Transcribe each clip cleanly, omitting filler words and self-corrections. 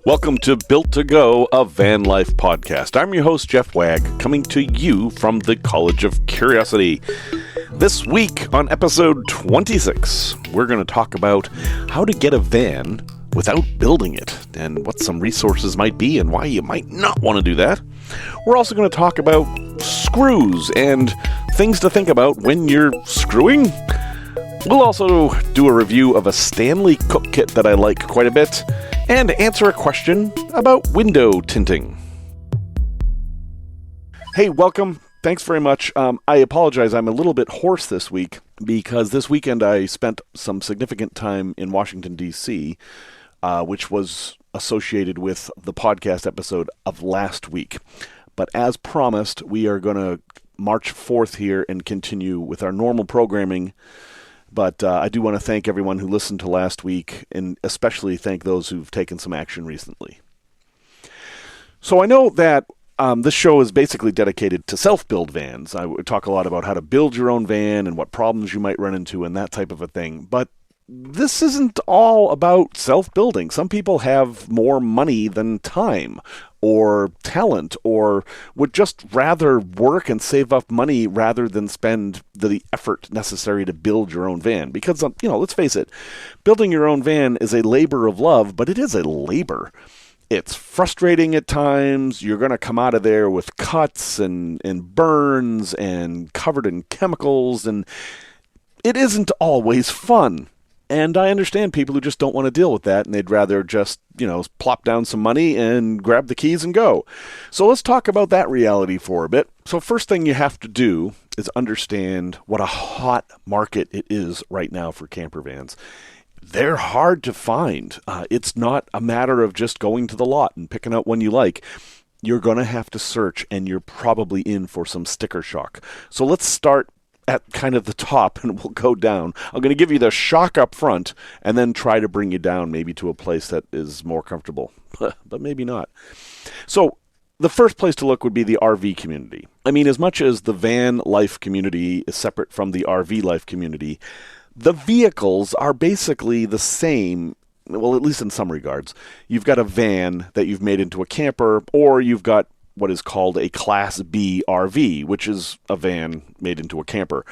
Welcome to Built to Go, a van life podcast. I'm your host, Jeff Wagg, coming to you from the College of Curiosity. This week on episode 26, we're going to talk about how to get a van without building it, and what some resources might be and why you might not want to do that. We're also going to talk about screws and things to think about when you're screwing. We'll also do a review of a Stanley Cook Kit that I like quite a bit, and answer a question about window tinting. Hey, welcome. Thanks very much. I apologize. I'm a little bit hoarse this week because this weekend I spent some significant time in Washington, D.C., which was associated with the podcast episode of last week. But as promised, we are going to march forth here and continue with our normal programming. But I do want to thank everyone who listened to last week, and especially thank those who've taken some action recently. So I know that this show is basically dedicated to self-build vans. I would talk a lot about how to build your own van and what problems you might run into and that type of a thing. But this isn't all about self-building. Some people have more money than time or talent, or would just rather work and save up money rather than spend the effort necessary to build your own van. Because, let's face it, building your own van is a labor of love, but it is a labor. It's frustrating at times. You're going to come out of there with cuts and burns and covered in chemicals, and it isn't always fun. And I understand people who just don't want to deal with that, and they'd rather just, plop down some money and grab the keys and go. So let's talk about that reality for a bit. So first thing you have to do is understand what a hot market it is right now for camper vans. They're hard to find. It's not a matter of just going to the lot and picking out one you like. You're going to have to search, and you're probably in for some sticker shock. So let's start at kind of the top, and we'll go down. I'm going to give you the shock up front and then try to bring you down maybe to a place that is more comfortable, but maybe not. So the first place to look would be the RV community. I mean, as much as the van life community is separate from the RV life community, the vehicles are basically the same, well, at least in some regards. You've got a van that you've made into a camper, or you've got what is called a Class B RV, which is a van made into a camper.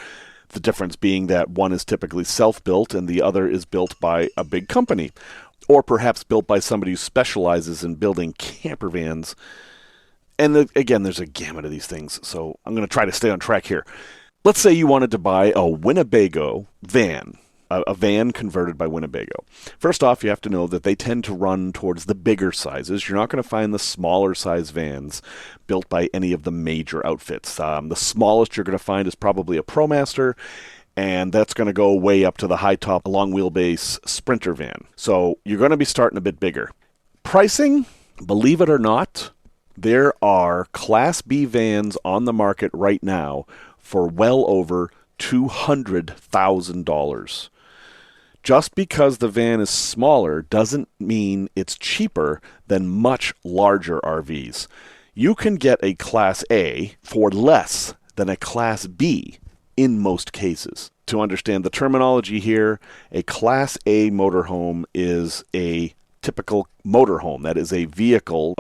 The difference being that one is typically self-built and the other is built by a big company, or perhaps built by somebody who specializes in building camper vans. And again, there's a gamut of these things, so I'm going to try to stay on track here. Let's say you wanted to buy a Winnebago van, a van converted by Winnebago. First off, you have to know that they tend to run towards the bigger sizes. You're not going to find the smaller size vans built by any of the major outfits. The smallest you're going to find is probably a ProMaster, and that's going to go way up to the high top long wheelbase Sprinter van. So you're going to be starting a bit bigger. Pricing, believe it or not, there are Class B vans on the market right now for well over $200,000. Just because the van is smaller doesn't mean it's cheaper than much larger RVs. You can get a Class A for less than a Class B in most cases. To understand the terminology here, a Class A motorhome is a typical motorhome. That is a vehicle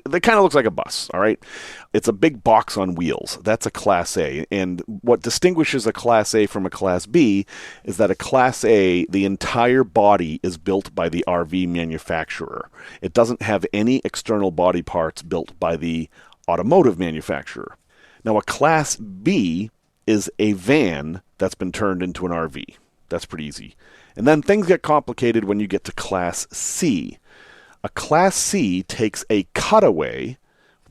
that kind of looks like a bus, all right? It's a big box on wheels. That's a Class A. And what distinguishes a Class A from a Class B is that a Class A, the entire body is built by the RV manufacturer. It doesn't have any external body parts built by the automotive manufacturer. Now, a Class B is a van that's been turned into an RV. That's pretty easy. And then things get complicated when you get to Class C. A Class C takes a cutaway.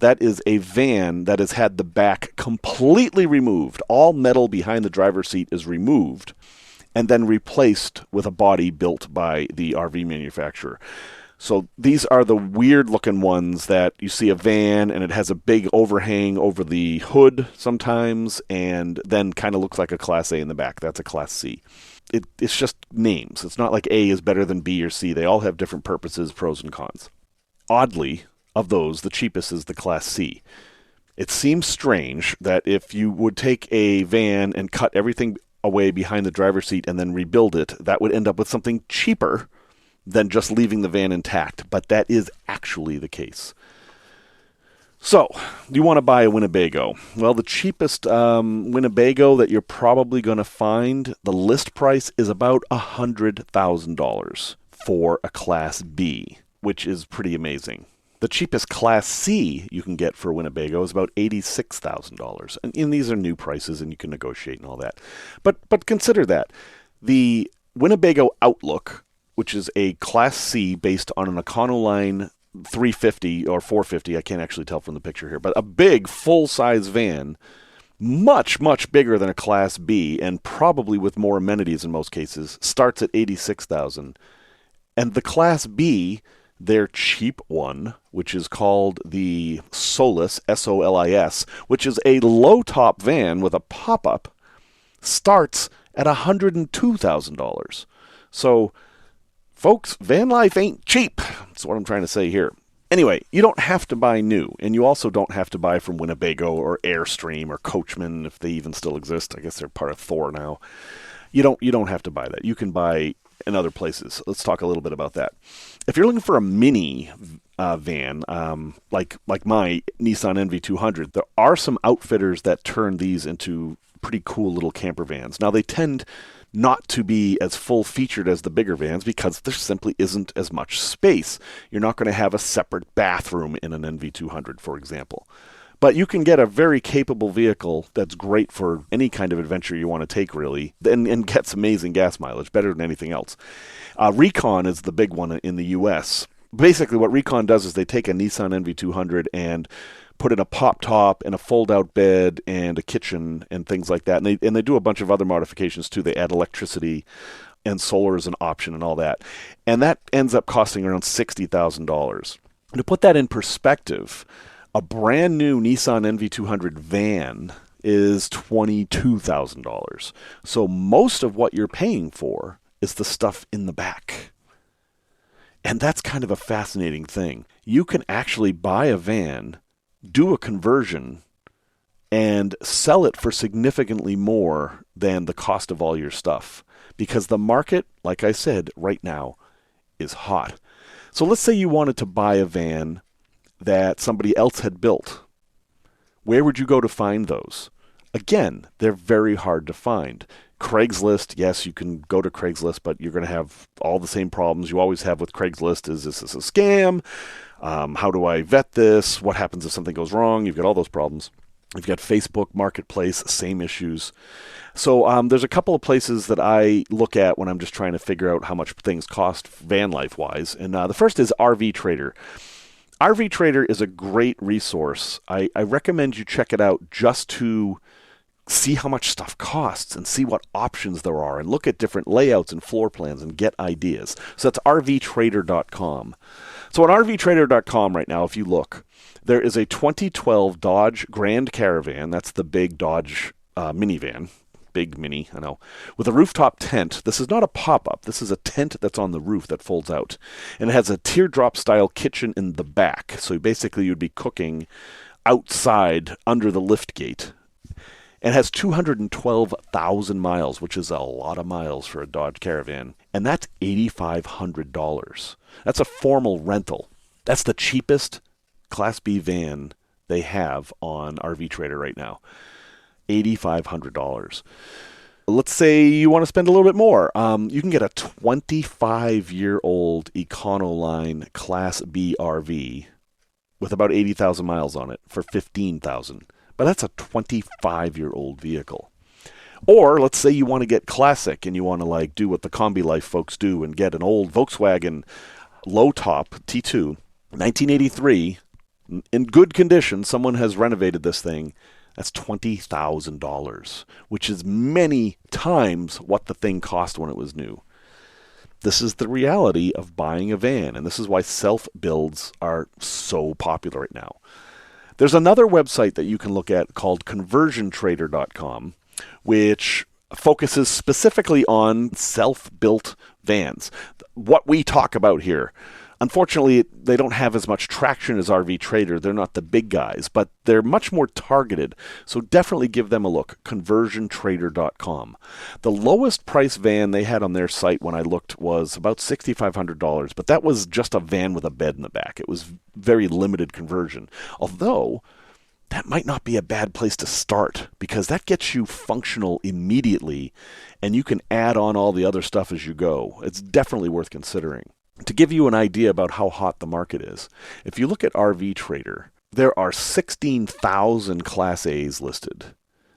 That is a van that has had the back completely removed. All metal behind the driver's seat is removed and then replaced with a body built by the RV manufacturer. So these are the weird-looking ones that you see a van and it has a big overhang over the hood sometimes and then kind of looks like a Class A in the back. That's a Class C. It's just names. It's not like A is better than B or C. They all have different purposes, pros and cons. Oddly, of those, the cheapest is the Class C. It seems strange that if you would take a van and cut everything away behind the driver's seat and then rebuild it, that would end up with something cheaper than just leaving the van intact, but that is actually the case. So, do you want to buy a Winnebago? Well, the cheapest Winnebago that you're probably going to find, the list price is about $100,000 for a Class B, which is pretty amazing. The cheapest Class C you can get for a Winnebago is about $86,000. And these are new prices, and you can negotiate and all that. But consider that. The Winnebago Outlook, which is a Class C based on an Econoline 350 or 450, I can't actually tell from the picture here, but a big full-size van, much, much bigger than a Class B, and probably with more amenities in most cases, starts at $86,000. And the Class B, their cheap one, which is called the Solis, S-O-L-I-S, which is a low-top van with a pop-up, starts at $102,000. So, folks, van life ain't cheap. That's what I'm trying to say here. Anyway, you don't have to buy new, and you also don't have to buy from Winnebago or Airstream or Coachman, if they even still exist. I guess they're part of Thor now. You don't have to buy that. You can buy in other places. Let's talk a little bit about that. If you're looking for a mini van, like my Nissan NV200, there are some outfitters that turn these into pretty cool little camper vans. Now, they tend not to be as full-featured as the bigger vans because there simply isn't as much space. You're not going to have a separate bathroom in an NV200, for example. But you can get a very capable vehicle that's great for any kind of adventure you want to take, really, and gets amazing gas mileage, better than anything else. Recon is the big one in the U.S. Basically, what Recon does is they take a Nissan NV200 and put in a pop top and a fold-out bed and a kitchen and things like that. And they do a bunch of other modifications, too. They add electricity and solar as an option and all that. And that ends up costing around $60,000. To put that in perspective, a brand new Nissan NV200 van is $22,000. So most of what you're paying for is the stuff in the back. And that's kind of a fascinating thing. You can actually buy a van, do a conversion, and sell it for significantly more than the cost of all your stuff. Because the market, like I said, right now is hot. So let's say you wanted to buy a van that somebody else had built. Where would you go to find those? Again, they're very hard to find. Craigslist, yes, you can go to Craigslist, but you're going to have all the same problems you always have with Craigslist. Is this a scam? How do I vet this? What happens if something goes wrong? You've got all those problems. You've got Facebook Marketplace, same issues. So there's a couple of places that I look at when I'm just trying to figure out how much things cost van life-wise. And the first is RV Trader. RV Trader is a great resource. I recommend you check it out just to see how much stuff costs and see what options there are and look at different layouts and floor plans and get ideas. So that's rvtrader.com. So on rvtrader.com right now, if you look, there is a 2012 Dodge Grand Caravan. That's the big Dodge minivan. Big mini, I know. With a rooftop tent. This is not a pop-up. This is a tent that's on the roof that folds out. And it has a teardrop-style kitchen in the back. So basically you'd be cooking outside under the lift gate. And has 212,000 miles, which is a lot of miles for a Dodge Caravan. And that's $8,500. That's a formal rental. That's the cheapest Class B van they have on RV Trader right now. $8,500. Let's say you want to spend a little bit more. You can get a 25-year-old Econoline Class B RV with about 80,000 miles on it for $15,000. But that's a 25-year-old vehicle. Or let's say you want to get classic and you want to do what the Combi Life folks do and get an old Volkswagen low-top T2, 1983, in good condition. Someone has renovated this thing. That's $20,000, which is many times what the thing cost when it was new. This is the reality of buying a van, and this is why self-builds are so popular right now. There's another website that you can look at called conversiontrader.com, which focuses specifically on self-built vans. What we talk about here, Unfortunately, they don't have as much traction as RV Trader. They're not the big guys, but they're much more targeted. So definitely give them a look, conversiontrader.com. The lowest price van they had on their site when I looked was about $6,500, but that was just a van with a bed in the back. It was very limited conversion. Although, that might not be a bad place to start because that gets you functional immediately and you can add on all the other stuff as you go. It's definitely worth considering. To give you an idea about how hot the market is, if you look at RV Trader, there are 16,000 Class A's listed.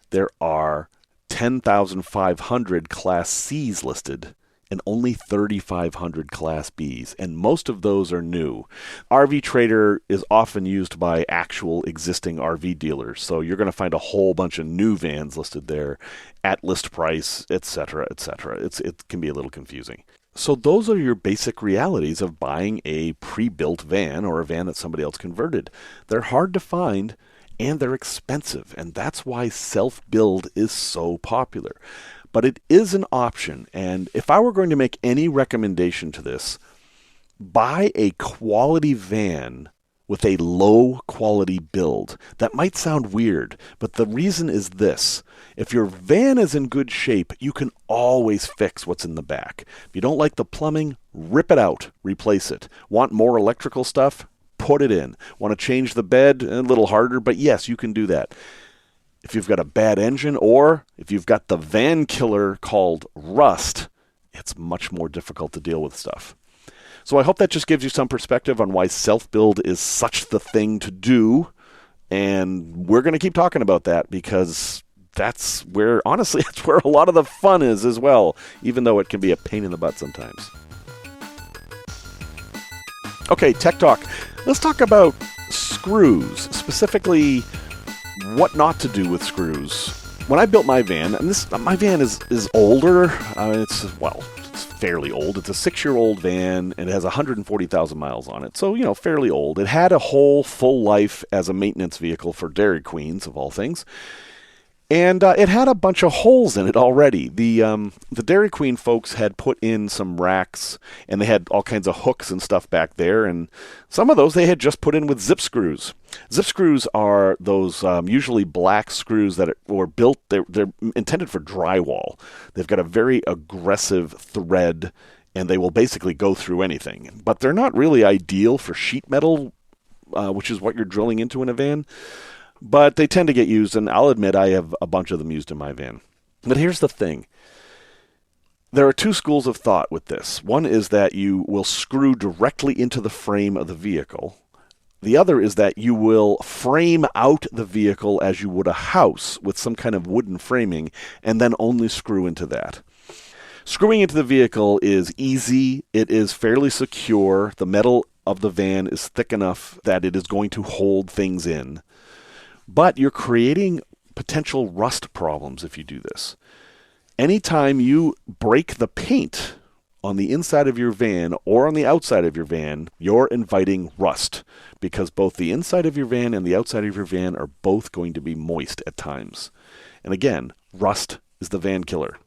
There are 10,500 Class C's listed and only 3,500 Class B's, and most of those are new. RV Trader is often used by actual existing RV dealers, so you're going to find a whole bunch of new vans listed there at list price, etc., etc. It can be a little confusing. So those are your basic realities of buying a pre-built van or a van that somebody else converted. They're hard to find and they're expensive, and that's why self-build is so popular. But it is an option, and if I were going to make any recommendation to this, buy a quality van with a low quality build. That might sound weird, but the reason is this. If your van is in good shape, you can always fix what's in the back. If you don't like the plumbing, rip it out, replace it. Want more electrical stuff? Put it in. Want to change the bed? A little harder, but yes, you can do that. If you've got a bad engine or if you've got the van killer called rust, it's much more difficult to deal with stuff. So I hope that just gives you some perspective on why self-build is such the thing to do. And we're going to keep talking about that because that's where, honestly, that's where a lot of the fun is as well, even though it can be a pain in the butt sometimes. Okay, Tech Talk. Let's talk about screws, specifically what not to do with screws. When I built my van, and my van is older, it's fairly old. It's a 6-year-old van, and it has 140,000 miles on it. So, fairly old. It had a whole full life as a maintenance vehicle for Dairy Queens, of all things. And it had a bunch of holes in it already. The Dairy Queen folks had put in some racks, and they had all kinds of hooks and stuff back there. And some of those they had just put in with zip screws. Zip screws are those usually black screws that were built. They're intended for drywall. They've got a very aggressive thread, and they will basically go through anything. But they're not really ideal for sheet metal, which is what you're drilling into in a van. But they tend to get used, and I'll admit I have a bunch of them used in my van. But here's the thing. There are two schools of thought with this. One is that you will screw directly into the frame of the vehicle. The other is that you will frame out the vehicle as you would a house with some kind of wooden framing, and then only screw into that. Screwing into the vehicle is easy. It is fairly secure. The metal of the van is thick enough that it is going to hold things in. But you're creating potential rust problems if you do this. Anytime you break the paint on the inside of your van or on the outside of your van, you're inviting rust because both the inside of your van and the outside of your van are both going to be moist at times. And again, rust is the van killer.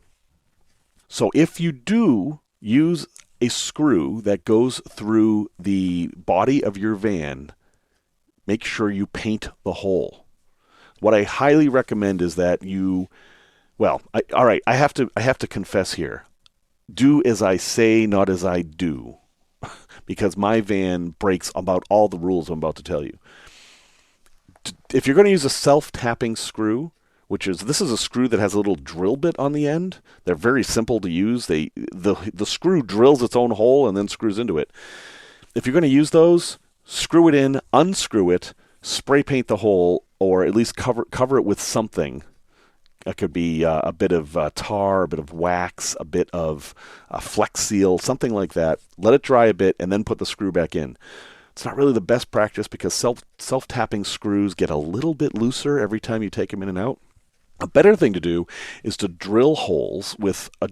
So if you do use a screw that goes through the body of your van, make sure you paint the hole. What I highly recommend is that I have to confess here. Do as I say, not as I do, because my van breaks about all the rules I'm about to tell you. If you're going to use a self-tapping screw, this is a screw that has a little drill bit on the end. They're very simple to use. The screw drills its own hole and then screws into it. If you're going to use those, screw it in, unscrew it, spray paint the hole, or at least cover it with something. It could be a bit of tar, a bit of wax, a bit of Flex Seal, something like that. Let it dry a bit and then put the screw back in. It's not really the best practice because self-tapping screws get a little bit looser every time you take them in and out. A better thing to do is to drill holes with a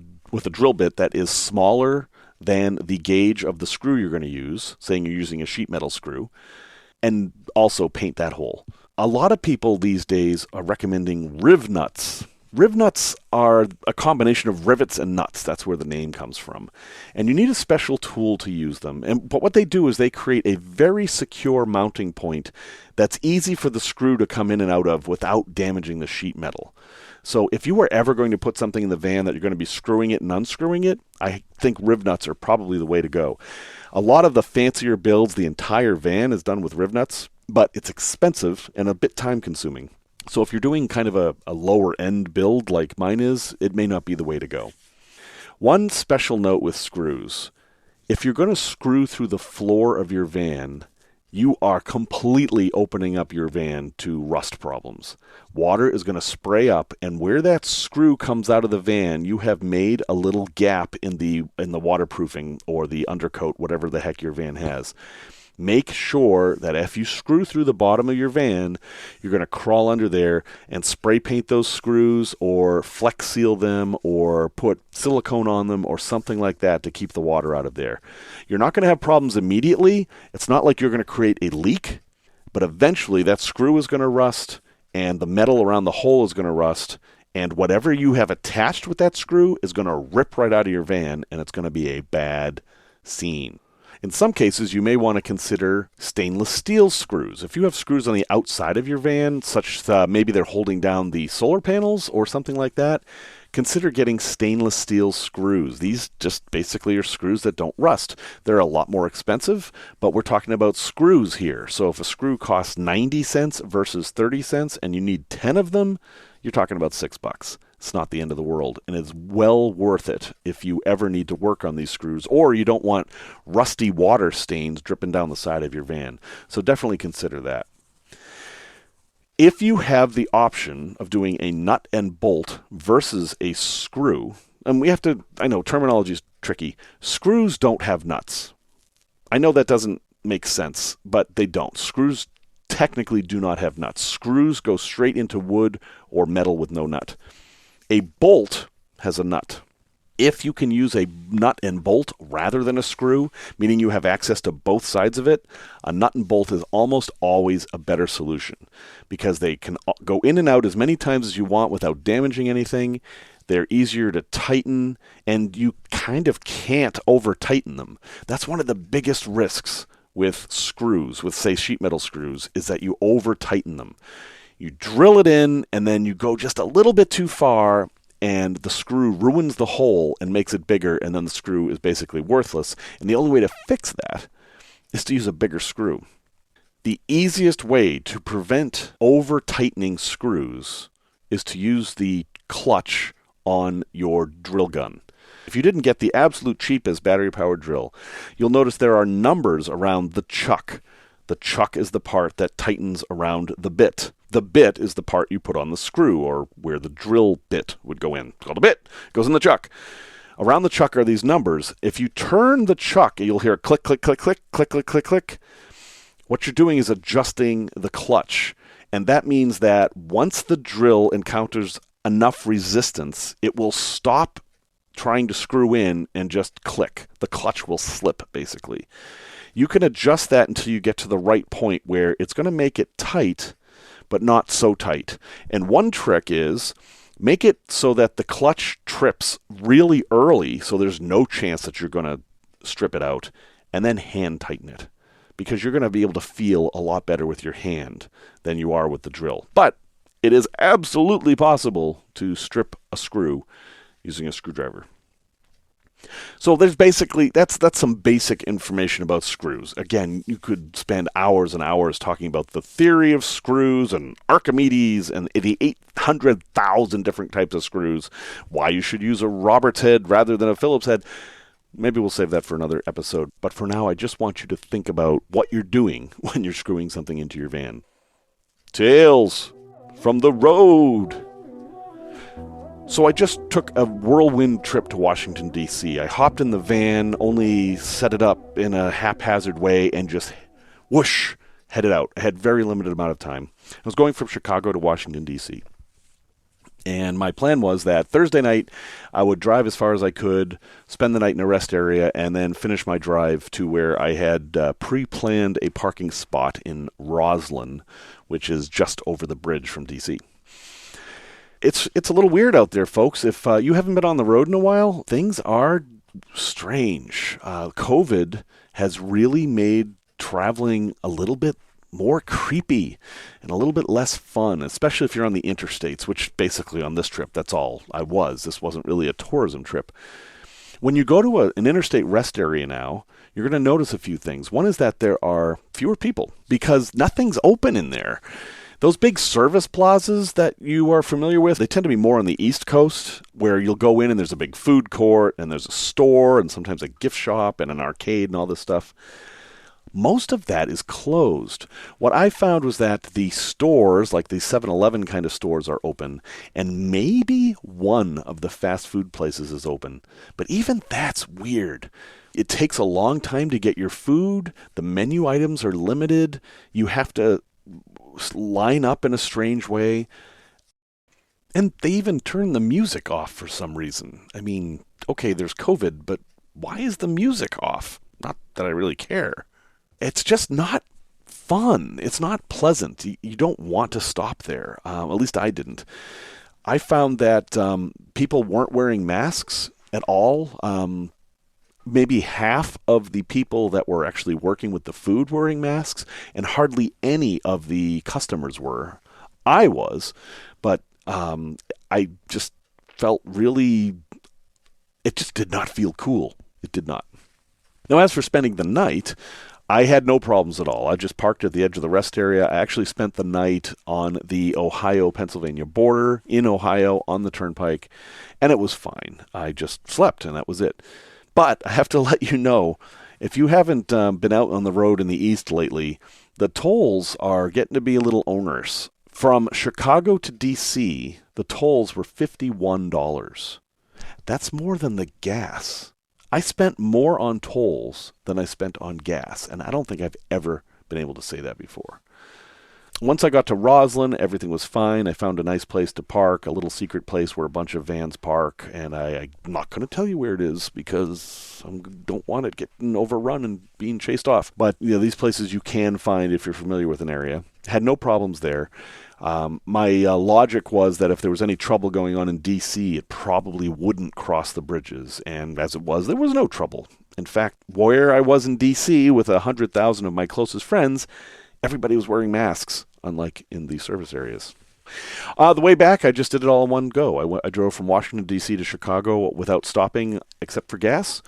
drill bit that is smaller than the gauge of the screw you're going to use, saying you're using a sheet metal screw, and also paint that hole. A lot of people these days are recommending riv nuts. Riv nuts are a combination of rivets and nuts. That's where the name comes from. And you need a special tool to use them. But what they do is they create a very secure mounting point that's easy for the screw to come in and out of without damaging the sheet metal. So if you were ever going to put something in the van that you're going to be screwing it and unscrewing it, I think riv nuts are probably the way to go. A lot of the fancier builds, the entire van is done with riv nuts, but it's expensive and a bit time consuming. So if you're doing kind of a lower end build like mine is, it may not be the way to go. One special note with screws. If you're going to screw through the floor of your van, you are completely opening up your van to rust problems. Water is going to spray up, and where that screw comes out of the van, you have made a little gap in the waterproofing or the undercoat, whatever the heck your van has. Make sure that if you screw through the bottom of your van, you're going to crawl under there and spray paint those screws or flex seal them or put silicone on them or something like that to keep the water out of there. You're not going to have problems immediately. It's not like you're going to create a leak, but eventually that screw is going to rust and the metal around the hole is going to rust, and whatever you have attached with that screw is going to rip right out of your van, and it's going to be a bad scene. In some cases, you may want to consider stainless steel screws. If you have screws on the outside of your van, such maybe they're holding down the solar panels or something like that, consider getting stainless steel screws. These just basically are screws that don't rust. They're a lot more expensive, but we're talking about screws here. So if a screw costs 90 cents versus 30 cents and you need 10 of them, you're talking about $6. It's not the end of the world, and it's well worth it if you ever need to work on these screws or you don't want rusty water stains dripping down the side of your van. So definitely consider that. If you have the option of doing a nut and bolt versus a screw, and I know terminology is tricky. Screws don't have nuts. I know that doesn't make sense, but they don't. Screws technically do not have nuts. Screws go straight into wood or metal with no nut. A bolt has a nut. If you can use a nut and bolt rather than a screw, meaning you have access to both sides of it, a nut and bolt is almost always a better solution because they can go in and out as many times as you want without damaging anything. They're easier to tighten, and you kind of can't over-tighten them. That's one of the biggest risks with screws, with, say, sheet metal screws, is that you over-tighten them. You drill it in, and then you go just a little bit too far, and the screw ruins the hole and makes it bigger, and then the screw is basically worthless. And the only way to fix that is to use a bigger screw. The easiest way to prevent over-tightening screws is to use the clutch on your drill gun. If you didn't get the absolute cheapest battery-powered drill, you'll notice there are numbers around the chuck. The chuck is the part that tightens around the bit. The bit is the part you put on the screw, or where the drill bit would go in. It's called a bit. It goes in the chuck. Around the chuck are these numbers. If you turn the chuck, you'll hear click, click, click, click, click, click, click, click. What you're doing is adjusting the clutch. And that means that once the drill encounters enough resistance, it will stop trying to screw in and just click. The clutch will slip, basically. You can adjust that until you get to the right point where it's going to make it tight, but not so tight. And one trick is make it so that the clutch trips really early so there's no chance that you're going to strip it out, and then hand tighten it, because you're going to be able to feel a lot better with your hand than you are with the drill. But it is absolutely possible to strip a screw using a screwdriver. So there's basically, that's some basic information about screws. Again, you could spend hours and hours talking about the theory of screws and Archimedes and the 800,000 different types of screws, why you should use a Robert's head rather than a Phillips head. Maybe we'll save that for another episode. But for now, I just want you to think about what you're doing when you're screwing something into your van. Tales from the road. So I just took a whirlwind trip to Washington, D.C. I hopped in the van, only set it up in a haphazard way, and just whoosh, headed out. I had very limited amount of time. I was going from Chicago to Washington, D.C. And my plan was that Thursday night I would drive as far as I could, spend the night in a rest area, and then finish my drive to where I had pre-planned a parking spot in Roslyn, which is just over the bridge from D.C. it's a little weird out there, folks. If you haven't been on the road in a while, things are strange. COVID has really made traveling a little bit more creepy and a little bit less fun, especially if you're on the Interstates, which basically on this trip, that's all I was. This wasn't really a tourism trip. When you go to an interstate rest area now, you're going to notice a few things. One is that there are fewer people because nothing's open in there. Those big service plazas that you are familiar with, they tend to be more on the East Coast, where you'll go in and there's a big food court and there's a store and sometimes a gift shop and an arcade and all this stuff. Most of that is closed. What I found was that the stores, like the 7-Eleven kind of stores, are open, and maybe one of the fast food places is open. But even that's weird. It takes a long time to get your food. The menu items are limited. You have to line up in a strange way. And they even turn the music off for some reason. I mean, okay, there's COVID, but why is the music off? Not that I really care. It's just not fun. It's not pleasant. You don't want to stop there. At least I didn't. I found that people weren't wearing masks at all. Maybe half of the people that were actually working with the food were wearing masks, and hardly any of the customers were. I was, but I just felt really, it just did not feel cool. It did not. Now, as for spending the night, I had no problems at all. I just parked at the edge of the rest area. I actually spent the night on the Ohio-Pennsylvania border, in Ohio, on the turnpike, and it was fine. I just slept, and that was it. But I have to let you know, if you haven't been out on the road in the east lately, the tolls are getting to be a little onerous. From Chicago to D.C., the tolls were $51. That's more than the gas. I spent more on tolls than I spent on gas, and I don't think I've ever been able to say that before. Once I got to Roslyn, everything was fine. I found a nice place to park, a little secret place where a bunch of vans park, and I'm not going to tell you where it is because I don't want it getting overrun and being chased off. But these places you can find if you're familiar with an area. Had no problems there. My logic was that if there was any trouble going on in D.C., it probably wouldn't cross the bridges. And as it was, there was no trouble. In fact, where I was in D.C. with 100,000 of my closest friends, everybody was wearing masks, unlike in the service areas. The way back, I just did it all in one go. I drove from Washington, D.C. to Chicago without stopping except for gas.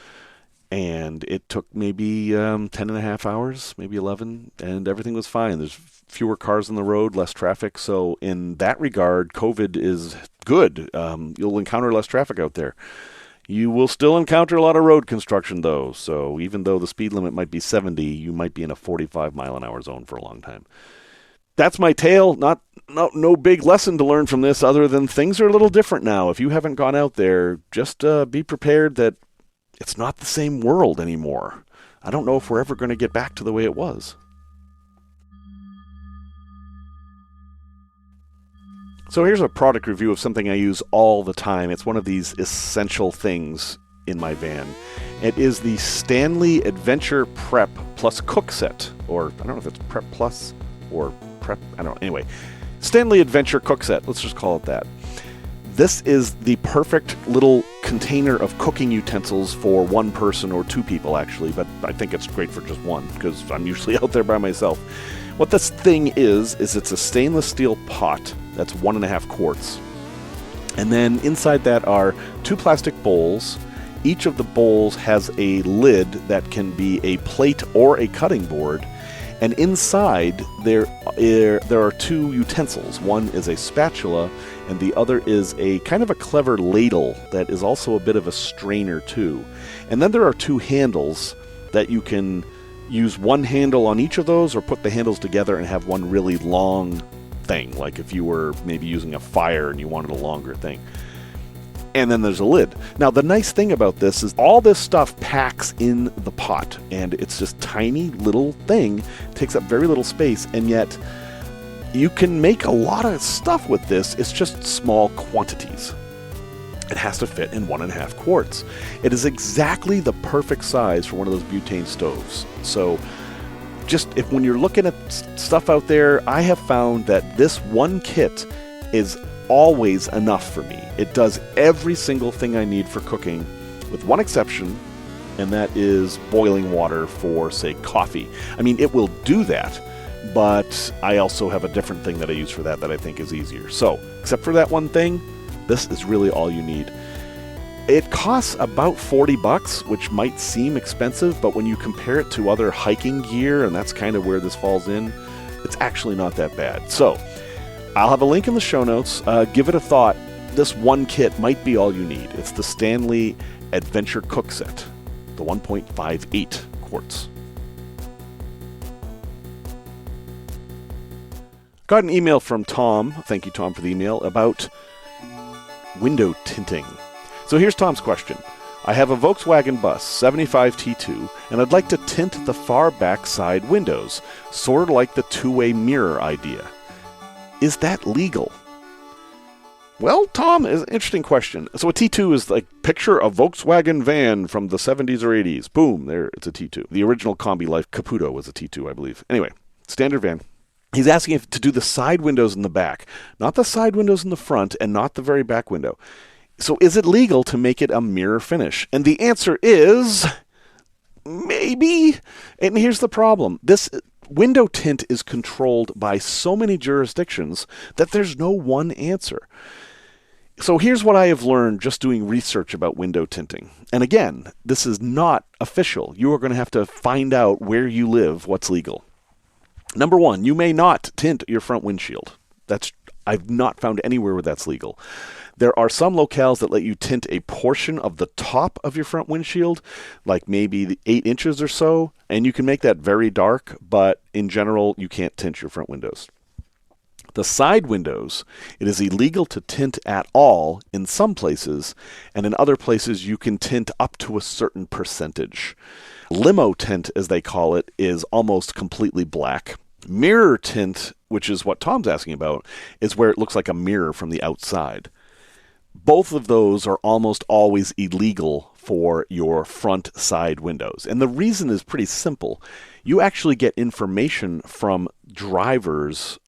And it took maybe 10 and a half hours, maybe 11, and everything was fine. There's fewer cars on the road, less traffic. So in that regard, COVID is good. You'll encounter less traffic out there. You will still encounter a lot of road construction, though. So even though the speed limit might be 70, you might be in a 45-mile-an-hour zone for a long time. That's my tale. No big lesson to learn from this other than things are a little different now. If you haven't gone out there, just be prepared that it's not the same world anymore. I don't know if we're ever going to get back to the way it was. So here's a product review of something I use all the time. It's one of these essential things in my van. It is the Stanley Adventure Prep Plus Cook Set. Or, I don't know if it's Prep Plus or Prep, I don't know. Anyway, Stanley Adventure Cook Set. Let's just call it that. This is the perfect little container of cooking utensils for one person or two people, actually, but I think it's great for just one because I'm usually out there by myself. What this thing is it's a stainless steel pot that's 1.5 quarts. And then inside that are 2 plastic bowls. Each of the bowls has a lid that can be a plate or a cutting board. And inside there are 2 utensils. One is a spatula, and the other is a kind of a clever ladle that is also a bit of a strainer too. And then there are 2 handles that you can use one handle on each of those or put the handles together and have one really long thing, like if you were maybe using a fire and you wanted a longer thing. And then there's a lid. Now, the nice thing about this is all this stuff packs in the pot, and it's just tiny little thing, takes up very little space, and yet you can make a lot of stuff with this. It's just small quantities. It has to fit in 1.5 quarts. It is exactly the perfect size for one of those butane stoves. So just when you're looking at stuff out there, I have found that this one kit is always enough for me. It does every single thing I need for cooking, with one exception, and that is boiling water for, say, coffee. I mean, it will do that, but I also have a different thing that I use for that I think is easier. So, except for that one thing, this is really all you need. It costs about $40, which might seem expensive, but when you compare it to other hiking gear, and that's kind of where this falls in, it's actually not that bad. So, I'll have a link in the show notes. Give it a thought. This one kit might be all you need. It's the Stanley Adventure Cook Set, the 1.58 quarts. Got an email from Tom, thank you Tom for the email, about window tinting. So here's Tom's question. I have a Volkswagen bus, 75 T2, and I'd like to tint the far back side windows, sort of like the two-way mirror idea. Is that legal? Well, Tom, is an interesting question. So a T2 is like, picture a Volkswagen van from the 70s or 80s. Boom, there, it's a T2. The original Combi Life Caputo was a T2, I believe. Anyway, standard van. He's asking if to do the side windows in the back, not the side windows in the front and not the very back window. So is it legal to make it a mirror finish? And the answer is maybe. And here's the problem. This window tint is controlled by so many jurisdictions that there's no one answer. So here's what I have learned just doing research about window tinting. And again, this is not official. You are going to have to find out where you live what's legal. Number one, you may not tint your front windshield. I've not found anywhere where that's legal. There are some locales that let you tint a portion of the top of your front windshield, like maybe 8 inches or so, and you can make that very dark, but in general, you can't tint your front windows. The side windows, it is illegal to tint at all in some places, and in other places you can tint up to a certain percentage. Limo tint, as they call it, is almost completely black. Mirror tint, which is what Tom's asking about, is where it looks like a mirror from the outside. Both of those are almost always illegal for your front side windows. And the reason is pretty simple. You actually get information from drivers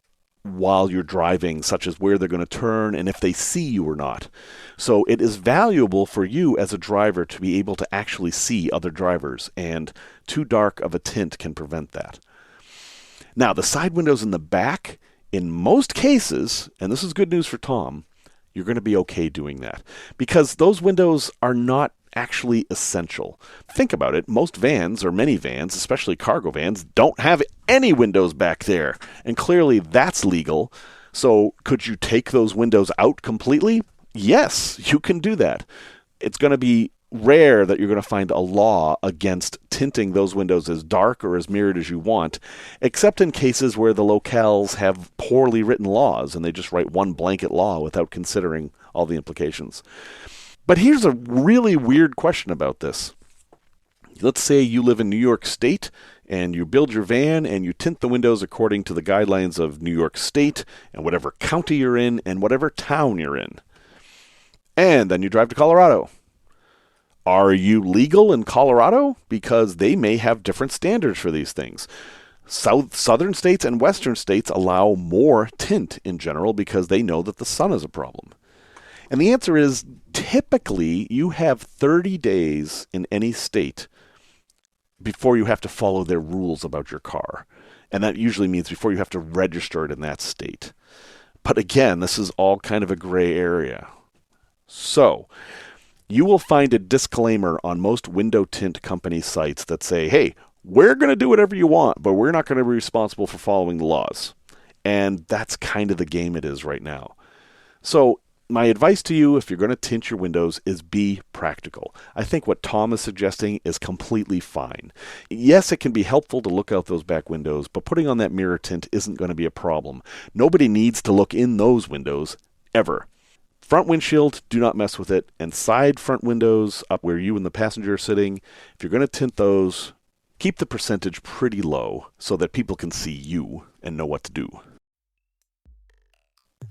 while you're driving, such as where they're going to turn and if they see you or not. So it is valuable for you as a driver to be able to actually see other drivers, and too dark of a tint can prevent that. Now, the side windows in the back, in most cases, and this is good news for Tom, you're going to be okay doing that because those windows are not actually essential. Think about it. Most vans or minivans, especially cargo vans, don't have any windows back there. And clearly that's legal. So could you take those windows out completely? Yes, you can do that. It's going to be rare that you're going to find a law against tinting those windows as dark or as mirrored as you want, except in cases where the locales have poorly written laws and they just write one blanket law without considering all the implications. But here's a really weird question about this. Let's say you live in New York State and you build your van and you tint the windows according to the guidelines of New York State and whatever county you're in and whatever town you're in. And then you drive to Colorado. Are you legal in Colorado? Because they may have different standards for these things. Southern states and western states allow more tint in general because they know that the sun is a problem. And the answer is, typically, you have 30 days in any state before you have to follow their rules about your car. And that usually means before you have to register it in that state. But again, this is all kind of a gray area. So, you will find a disclaimer on most window tint company sites that say, hey, we're going to do whatever you want, but we're not going to be responsible for following the laws. And that's kind of the game it is right now. So my advice to you, if you're going to tint your windows, is be practical. I think what Tom is suggesting is completely fine. Yes, it can be helpful to look out those back windows, but putting on that mirror tint isn't going to be a problem. Nobody needs to look in those windows, ever. Front windshield, do not mess with it. And side front windows, up where you and the passenger are sitting, if you're going to tint those, keep the percentage pretty low so that people can see you and know what to do.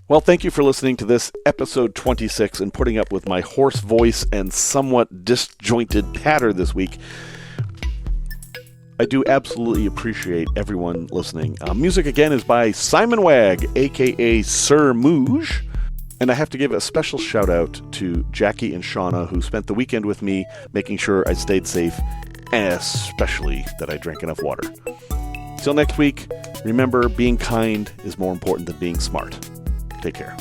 Well, thank you for listening to this episode 26 and putting up with my hoarse voice and somewhat disjointed patter this week. I do absolutely appreciate everyone listening. Music again is by Simon Wagg, aka Sir Mooj. And I have to give a special shout out to Jackie and Shauna, who spent the weekend with me, making sure I stayed safe, and especially that I drank enough water. Till next week, remember, being kind is more important than being smart. Take care.